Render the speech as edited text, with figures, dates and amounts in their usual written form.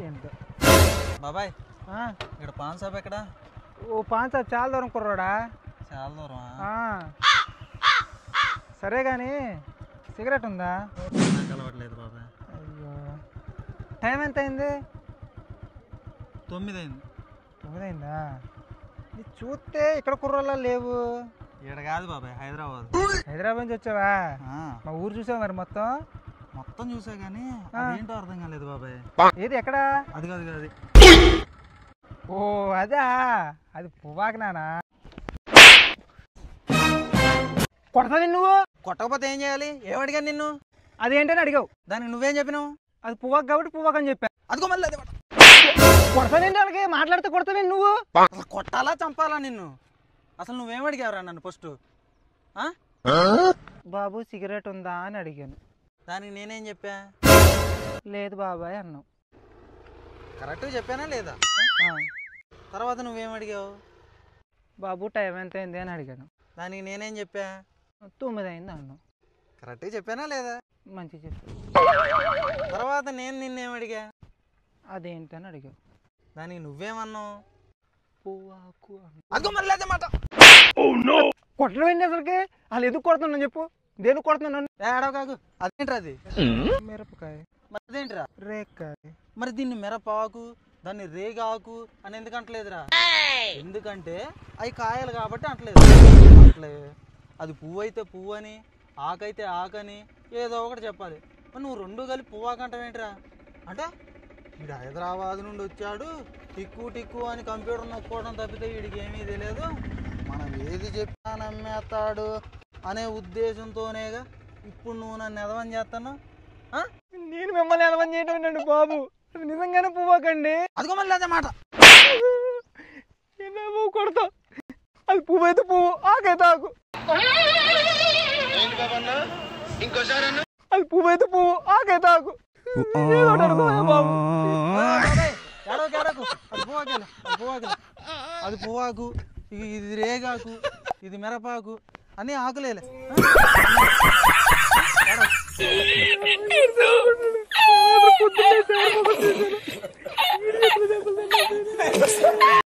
ఏంటో బాబాయ్ ఇక్కడ పాన్ షాప్ ఎక్కడ? ఓ పాన్ షాప్ చాలా దూరం కుర్రోడా. చాలా దూరం. సరే కానీ సిగరెట్ ఉందా? నాకు అలవాట్లేదు బాబాయ్. అయ్యో టైం ఎంత అయింది? 9 అయింది. 9 అయిందా? ఇది చూస్తే ఇక్కడ కుర్రోళ్ళ లేవు. ఇక్కడ కాదు బాబాయ్, హైదరాబాద్. హైదరాబాద్ నుంచి వచ్చావా? మా ఊరు చూసావు మరి మొత్తం? మొత్తం చూసా కానీ ఏంటో అర్థం కాలేదు బాబాయ్. ఏది ఎక్కడ? అది కాదు అది. ఓ అదా, అది పువ్వాకి నానా. కొడతావు నువ్వు? కొట్టకపోతే ఏం చేయాలి? ఏమడిగాను నిన్ను? అదేంటని అడిగావు. దానికి నువ్వేం చెప్పినావు? అది పువ్వాకు కాబట్టి పువ్వాకు అని చెప్పా. అదిగో మళ్ళీ అదే కొడతావేంటి? అలాగే మాట్లాడితే కొడతావేంటి నువ్వు? అసలు కొట్టాలా చంపాలా నిన్ను? అసలు నువ్వేమడిగావురా నన్ను ఫస్ట్? బాబు సిగరెట్ ఉందా అని అడిగాను. దానికి నేనేం చెప్పా? లేదు బాబాయ్ అన్నావు. కరెక్ట్గా చెప్పానా లేదా? తర్వాత నువ్వేమడిగావు? బాబు టైం ఎంత అయింది అని అడిగాను. దానికి నేనేం చెప్పా? 9 అయింది అన్నావు. కరెక్ట్గా చెప్పానా లేదా? మంచి చెప్పు. తర్వాత నేను నిన్నేమడిగా? అదేంటని అడిగావు. దానికి నువ్వేమన్నావు? పువ్వాకు అన్నావు. అదిగో మళ్ళీ అదే మాట. కొట్టడం ఏంటి అసలుకి? వాళ్ళు ఎందుకు కొడుతున్నాను చెప్పు. దేనికి కొడుతున్నాను? ఏడవ కాకు. అదేంట్రా అది? మిరపకాయ. మరి అదేంట్రా? రేక్కాయ. మరి దీన్ని మిరపాకు, దాన్ని రేగాకు అని ఎందుకు అంటలేదురా? ఎందుకంటే అవి కాయలు కాబట్టి అంటలేదు. అట్లే అది పువ్వు అయితే పువ్వు అని, ఆకైతే ఆకని ఏదో ఒకటి చెప్పాలి. మరి నువ్వు రెండు కలిపి పువ్వాకు అంటావేంట్రా? అంటే వీడు హైదరాబాద్ నుండి వచ్చాడు, టిక్కు టిక్కు అని కంప్యూటర్ నొక్కోవడం తప్పితే వీడికి ఏమీ తెలియదు, మనం ఏది చెప్పినా నమ్మేస్తాడు అనే ఉద్దేశంతోనేగా ఇప్పుడు నువ్వు నన్ను ఎదవని చేస్తాను. నేను మిమ్మల్ని ఎలవని చేయడం బాబు, అది నిజంగానే పువ్వాకండి. అదిగో మళ్ళీ అదే మాట. పువ్వు కొడతావు. అది పువ్వు అయితే పువ్వు, ఆకైతే ఆకు. అది పువ్వు అయితే పువ్వు, ఆకైతే ఆకు. అది పువ్వాకు, ఇది రేగాకు, ఇది మిరపాకు, అన్నీ ఆకులేలే.